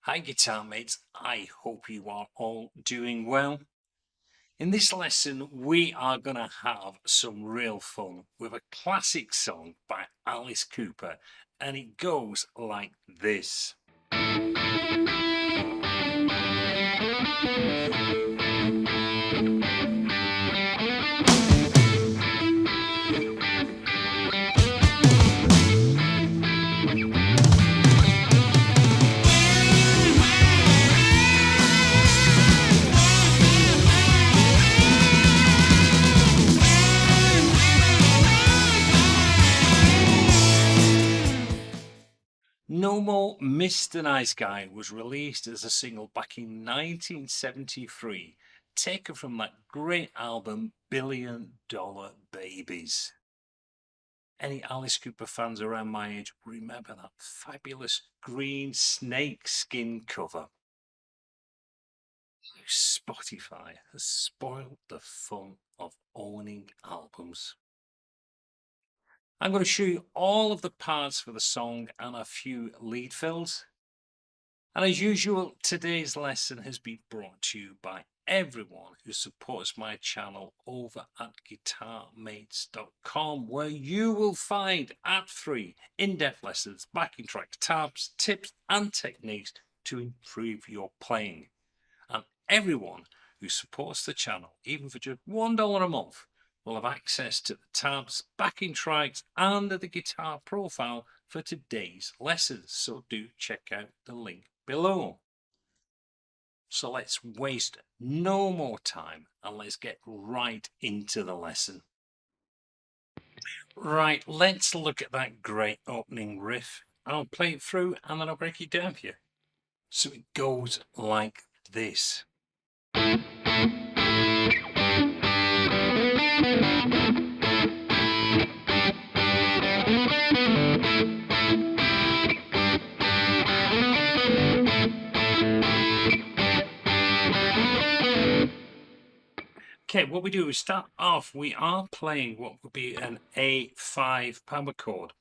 Hi guitar mates, I hope you are all doing well. In this lesson we are going to have some real fun with a classic song by Alice Cooper, and it goes like this. No More Mr. Nice Guy was released as a single back in 1973, taken from that great album Billion Dollar Babies. Any Alice Cooper fans around my age remember that fabulous green snake skin cover. Spotify has spoiled the fun of owning albums. I'm going to show you all of the parts for the song and a few lead fills. And as usual, today's lesson has been brought to you by everyone who supports my channel over at guitarmates.com, where you will find ad-free, in-depth lessons, backing tracks, tabs, tips and techniques to improve your playing. And everyone who supports the channel, even for just $1 a month, will have access to the tabs, backing tracks and the guitar profile for today's lessons. So do check out the link below. So let's waste no more time and let's get right into the lesson. Right, let's look at that great opening riff. I'll play it through and then I'll break it down for you. So it goes like this. Okay, what we do is start off, we are playing what would be an A5 power chord.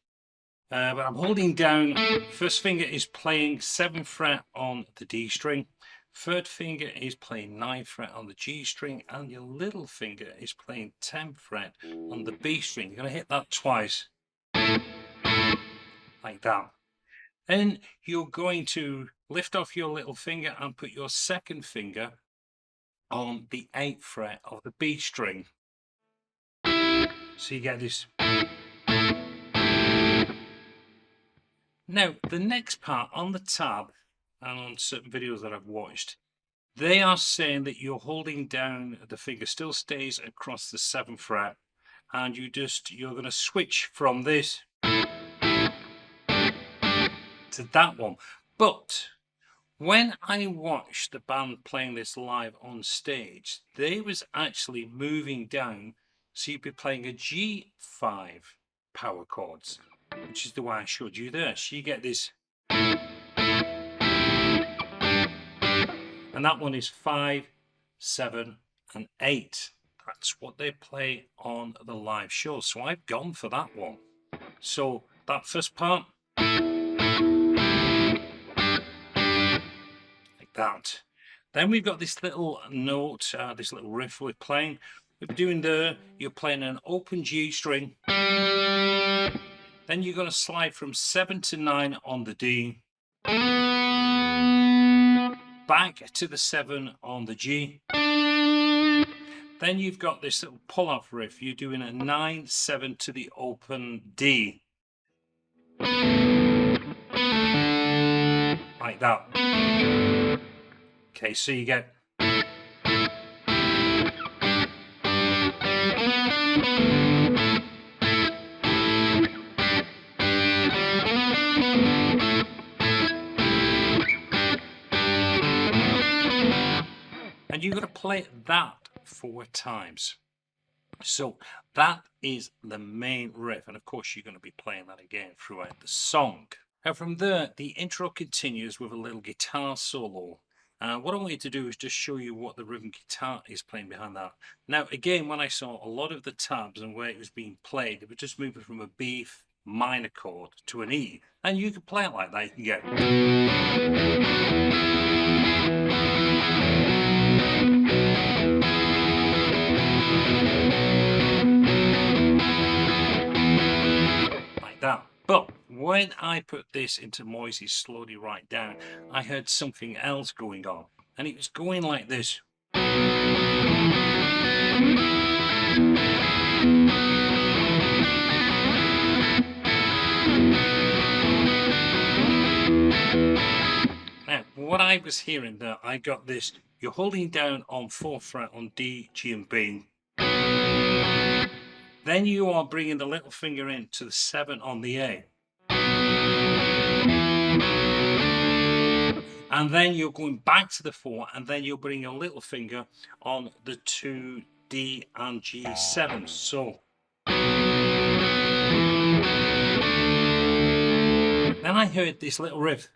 But I'm holding down, first finger is playing 7th fret on the D string, third finger is playing 9th fret on the G string, and your little finger is playing 10th fret on the B string. You're going to hit that twice, like that. Then you're going to lift off your little finger and put your second finger on the 8th fret of the B string. So you get this. Now, the next part on the tab and on certain videos that I've watched, they are saying that you're holding down, the finger still stays across the 7th fret, and you're going to switch from this to that one. But when I watched the band playing this live on stage, they was actually moving down, so you'd be playing a G5 power chords, which is the way I showed you there. So you get this, and that one is 5, 7 and 8. That's what they play on the live show, so I've gone for that one. So that first part, that. Then we've got this little note, this little riff we're playing. We're doing there, you're playing an open G string. Then you're going to slide from 7 to 9 on the D. Back to the 7 on the G. Then you've got this little pull-off riff. You're doing a 9, 7 to the open D. Like that. Okay, so you get. And you're going to play that 4 times. So that is the main riff. And of course, you're going to be playing that again throughout the song. And from there, the intro continues with a little guitar solo. What I want you to do is just show you what the rhythm guitar is playing behind that. Now, again, when I saw a lot of the tabs and where it was being played, it was just moving from a B minor chord to an E. And you can play it like that. You can get. when I put this into Moise's Slowly Right Down, I heard something else going on, and it was going like this. Now, what I was hearing there, I got this. You're holding down on 4th fret on D, G, and B. Then you are bringing the little finger in to the 7 on the A. And then you're going back to the 4, and then you'll bring your little finger on the 2, D, and G7. So then I heard this little riff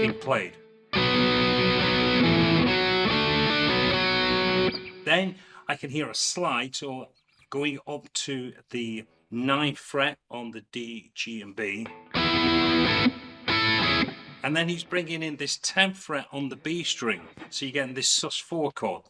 being played. Then I can hear a slide, so going up to the 9th fret on the D, G, and B. And then he's bringing in this 10th fret on the B string, so you're getting this sus4 chord.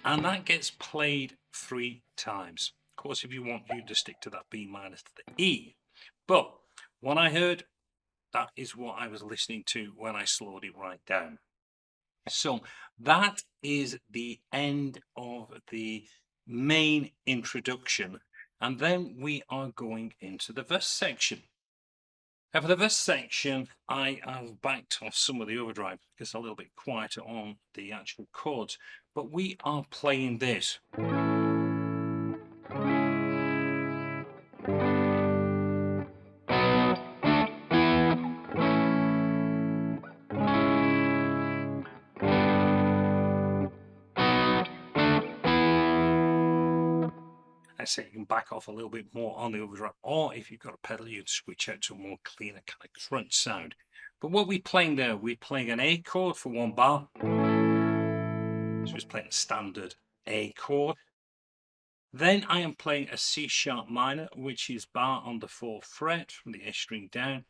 And that gets played 3 times. Of course, if you want, you to stick to that B minus to the E. But what I heard, that is what I was listening to when I slowed it right down. So that is the end of the main introduction. And then we are going into the verse section. Now for the verse section, I have backed off some of the overdrive because it's a little bit quieter on the actual chords. But we are playing this. I say you can back off a little bit more on the overdrive, or if you've got a pedal, you can switch out to a more cleaner kind of crunch sound. But what we're playing there, we're playing an A chord for 1 bar. So it's playing a standard A chord. Then I am playing a C sharp minor, which is bar on the 4th fret from the A string down.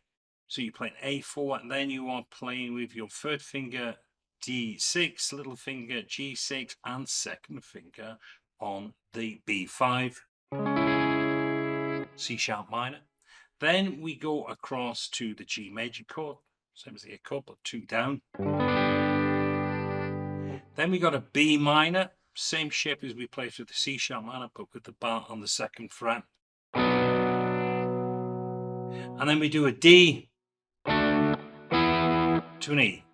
So you're playing A4, and then you are playing with your 3rd finger D6, little finger G6, and 2nd finger on the B5, C sharp minor. Then we go across to the G major chord, same as the A chord, but 2 down. Then we got a B minor, same shape as we played with the C sharp minor, but with the bar on the 2nd fret. And then we do a D to an E.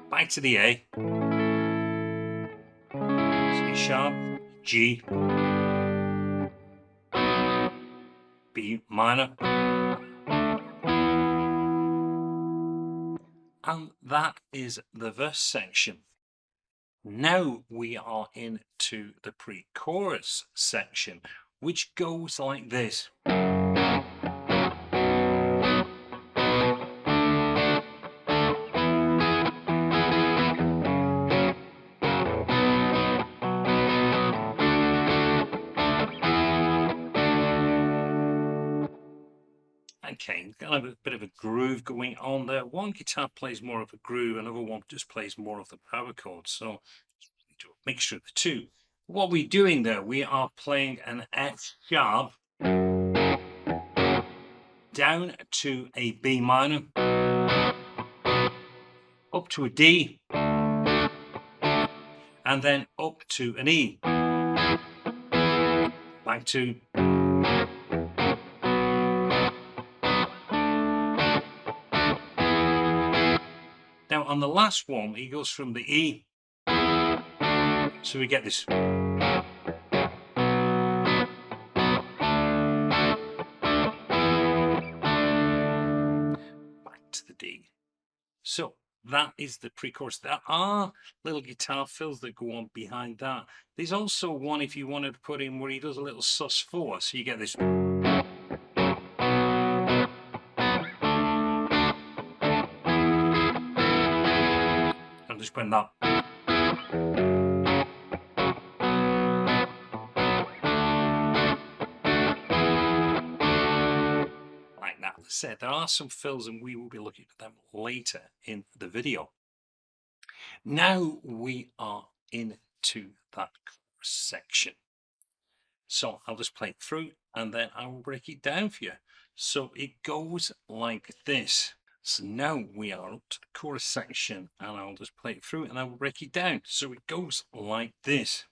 Back to the A. C sharp, G, B minor. And that is the verse section. Now we are into the pre-chorus section, which goes like this. Okay, got a bit of a groove going on there. One guitar plays more of a groove, another one just plays more of the power chords. So do a mixture of the two. What we're doing there, we are playing an F sharp down to a B minor, up to a D, and then up to an E, back to. Now on the last one, he goes from the E, so we get this. Back to the D. So that is the pre-chorus. There are little guitar fills that go on behind that. There's also one if you wanted to put in where he does a little sus4, so you get this. I'm just putting that. said, there are some fills and we will be looking at them later in the video. Now we are into that section. So I'll just play it through and then I will break it down for you. So it goes like this. So now we are up to the chorus section and I'll just play it through and I will break it down. So it goes like this.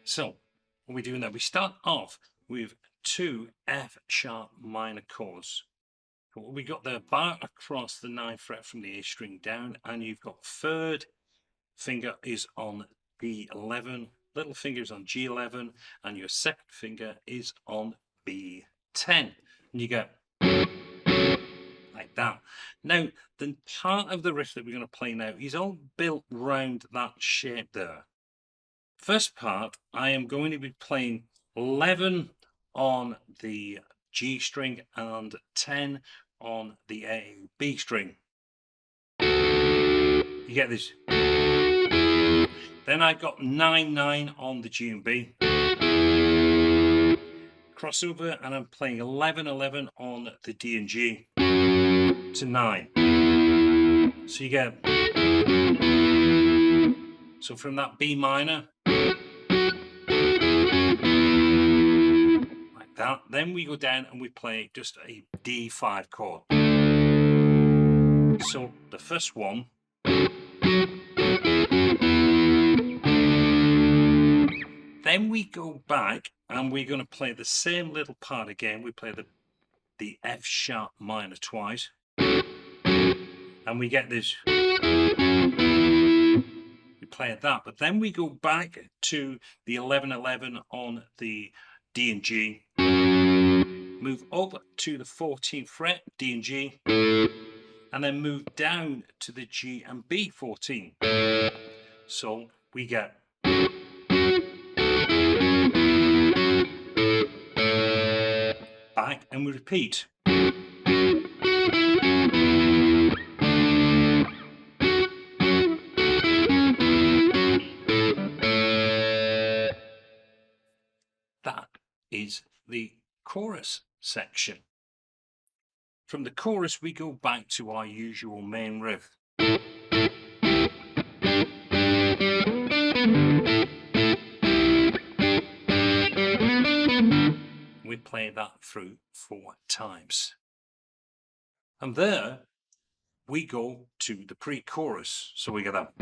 So what we do now, we start off with 2 F sharp minor chords. So we got the bar across the 9th fret from the A string down, and you've got 3rd finger is on B11, little finger is on G11, and your 2nd finger is on B10. And you go like that. Now, the part of the riff that we're going to play now is all built round that shape there. First part, I am going to be playing 11 on the G string and 10 on the A B string. You get this. Then I got 9/9 on the G and B. Crossover, and I'm playing 11/11 on the D and G to 9. So you get. So from that B minor. That. Then we go down and we play just a D5 chord. So the first one. Then we go back and we're going to play the same little part again. We play the F sharp minor twice. And we get this. We play that. But then we go back to the 11/11 on the D and G. Move up to the 14th fret, D and G, and then move down to the G and B 14. So we get back and we repeat. That is the chorus section. From the chorus we go back to our usual main riff. We play that through 4 times. And there we go to the pre-chorus. So we get that.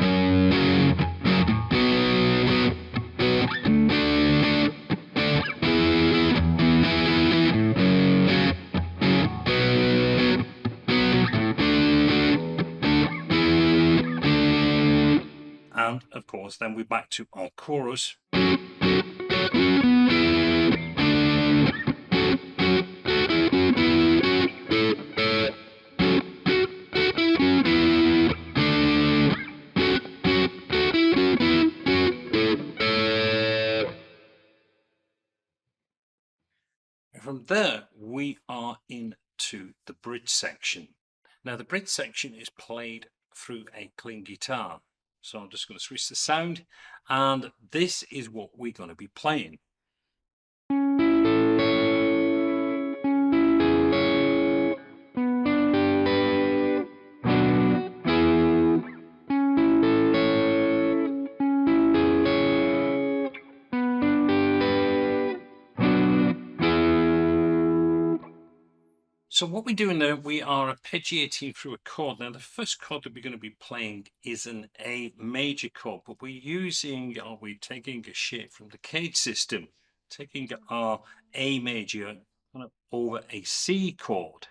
And of course, then we're back to our chorus. From there, we are into the bridge section. Now, the bridge section is played through a clean guitar. So I'm just going to switch the sound, and this is what we're going to be playing. So what we're doing now, we are arpeggiating through a chord. Now the first chord that we're going to be playing is an A major chord, but we're taking a shape from the cage system, taking our A major over a C chord.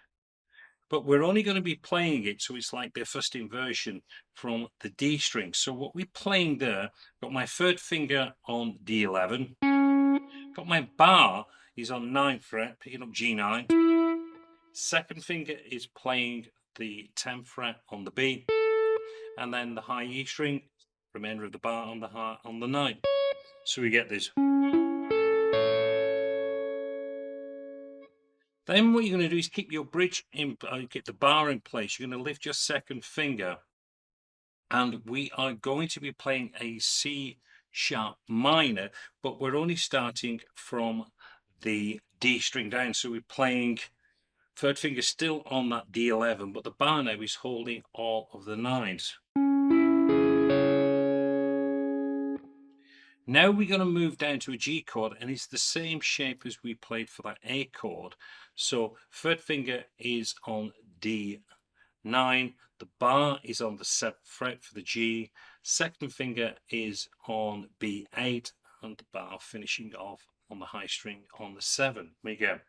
But we're only going to be playing it, so it's like the first inversion from the D string. So what we're playing there, got my 3rd finger on D11, got my bar is on 9th fret, picking up G9. 2nd finger is playing the 10th fret on the B, and then the high E string, remainder of the bar on the 9. So we get this. Then what you're going to do is keep your bridge in, get the bar in place. You're going to lift your second finger, and we are going to be playing a C sharp minor, but we're only starting from the D string down. So we're playing third finger still on that D11, but the bar now is holding all of the nines. Now we're going to move down to a G chord, and it's the same shape as we played for that A chord. So third finger is on D9, the bar is on the 7th fret for the G, second finger is on B8, and the bar finishing off on the high string on the 7. We go.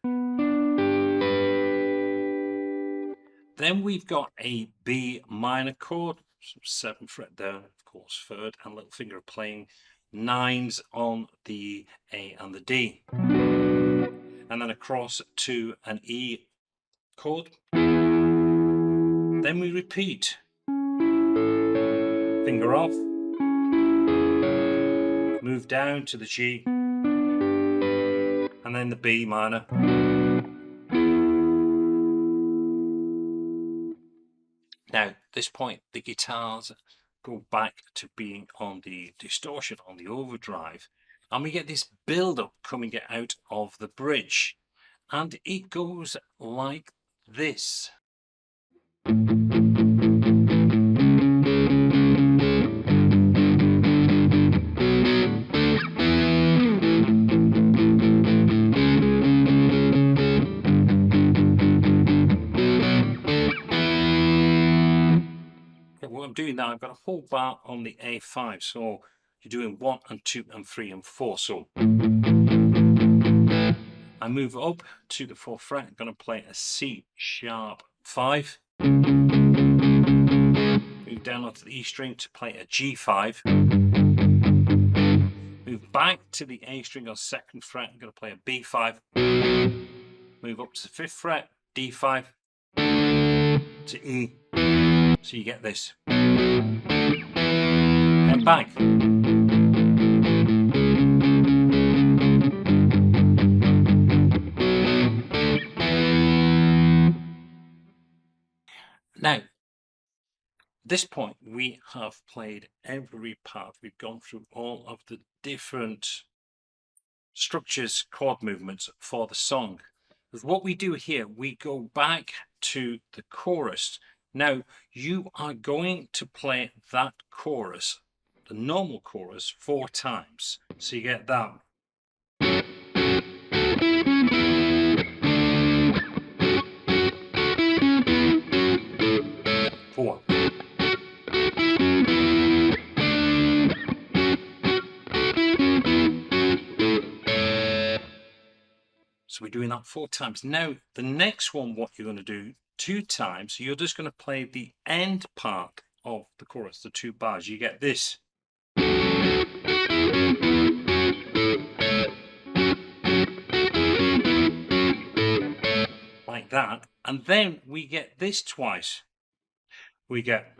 Then we've got a B minor chord, 7th fret there, of course, third, and little finger playing nines on the A and the D. And then across to an E chord. Then we repeat. Finger off. Move down to the G. And then the B minor. Now, at this point, the guitars go back to being on the distortion, on the overdrive, and we get this build-up coming out of the bridge, and it goes like this. What I'm doing now, I've got a whole bar on the A5, so you're doing 1 and 2 and 3 and 4. So I move up to the 4th fret, I'm going to play a C sharp 5. Move down onto the E string to play a G5. Move back to the A string on 2nd fret, I'm going to play a B5. Move up to the 5th fret, D5 to E. So you get this. And back. Now, at this point, we have played every part. We've gone through all of the different structures, chord movements for the song. Because what we do here, we go back to the chorus. Now, you are going to play that chorus, the normal chorus, 4 times. So you get that. 4. So we're doing that 4 times. Now, the next one, what you're going to do 2 times, you're just going to play the end part of the chorus, the 2 bars. You get this. Like that. And then we get this twice. We get.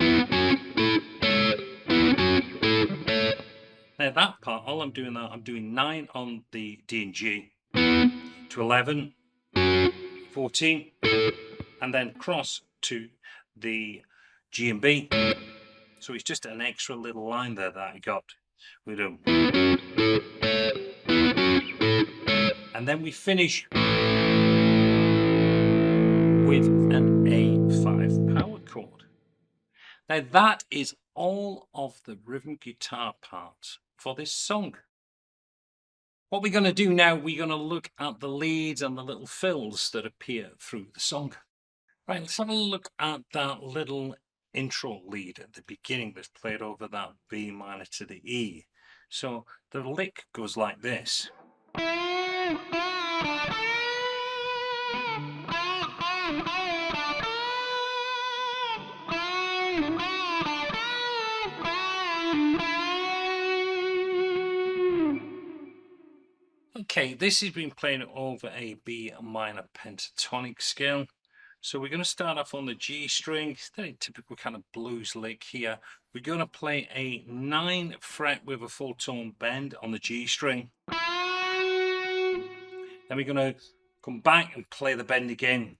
Now that part, all I'm doing now, I'm doing 9 on the D and G, to 11, 14, and then cross to the G and B. So it's just an extra little line there that I got. We do. And then we finish with an A5 power chord. Now that is all of the rhythm guitar parts for this song. What we're going to do now, we're going to look at the leads and the little fills that appear through the song. Right, let's have a look at that little intro lead at the beginning that's played over that B minor to the E. So the lick goes like this. Okay, this has been playing over a B minor pentatonic scale. So we're going to start off on the G string. It's a typical kind of blues lick here. We're going to play a 9 fret with a full tone bend on the G string. Then we're going to come back and play the bend again.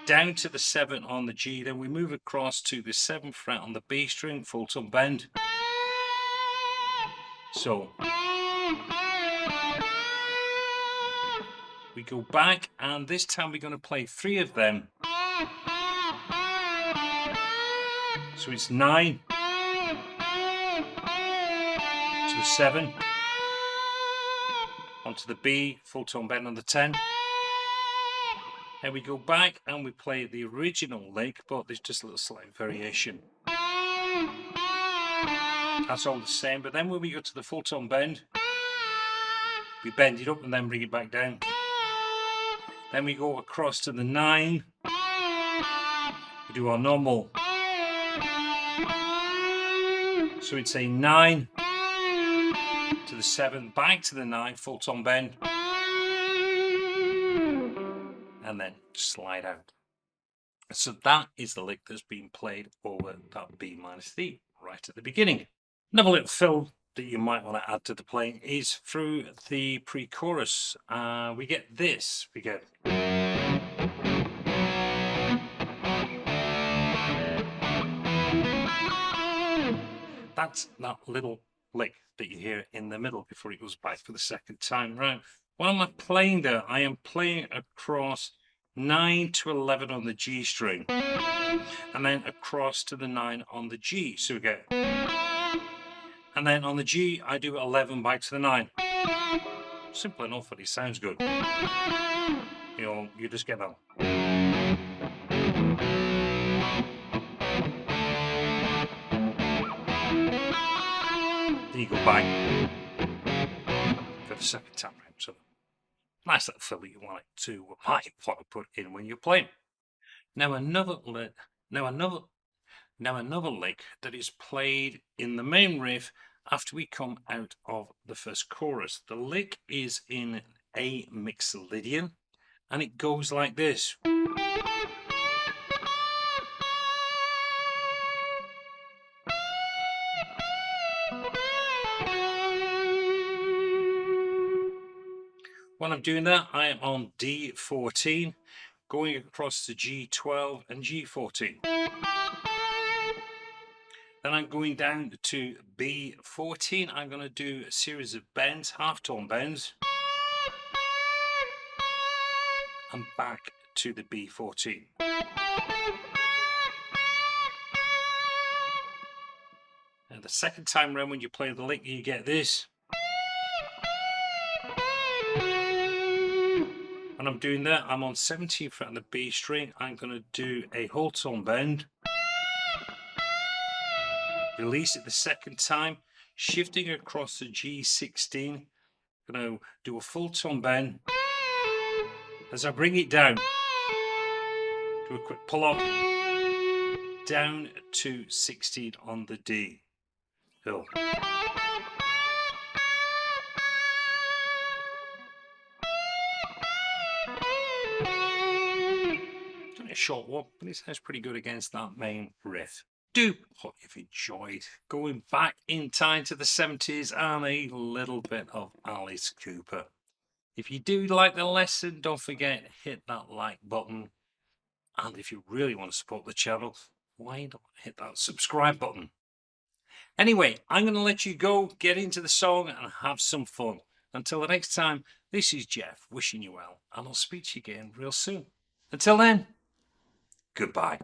Down to the 7 on the G, then we move across to the 7th fret on the B string, full tone bend. So we go back, and this time we're going to play 3 of them. So it's 9 to the 7, onto the B, full tone bend on the 10. Then we go back and we play the original lick, but there's just a little slight variation. That's all the same, but then when we go to the full tone bend, we bend it up and then bring it back down. Then we go across to the 9, we do our normal. So it's a 9 to the 7, back to the 9, full tone bend, and then slide out. So that is the lick that's being played over that B minus D right at the beginning. Another little fill that you might want to add to the playing is through the pre-chorus. We get this. We get. That's that little lick that you hear in the middle before it goes back for the second time round. While I'm playing there, I am playing across 9 to 11 on the G string, and then across to the 9 on the G. So we get, and then on the G, I do 11 back to the 9. Simple enough, but it sounds good. You know, you just get that. Then you go back for the second time round. So nice little fill that you want to put in when you're playing. Now another lick that is played in the main riff after we come out of the first chorus. The lick is in A mixolydian, and it goes like this. While I'm doing that, I am on D14, going across to G12 and G14. Then I'm going down to B14. I'm going to do a series of bends, half-tone bends, and back to the B14. And the second time round when you play the lick, you get this. When I'm doing that, I'm on 17th fret on the B string. I'm going to do a whole tone bend, release it the second time, shifting across to G16. Going to do a full tone bend. As I bring it down, do a quick pull up, down to 16 on the D. Hill. A short one, but it sounds pretty good against that main riff. Do hope you've enjoyed going back in time to the 70s and a little bit of Alice Cooper. If you do like the lesson, don't forget hit that like button, and if you really want to support the channel, why not hit that subscribe button? Anyway, I'm going to let you go, get into the song and have some fun. Until the next time, this is Jeff wishing you well, and I'll speak to you again real soon. Until then, goodbye.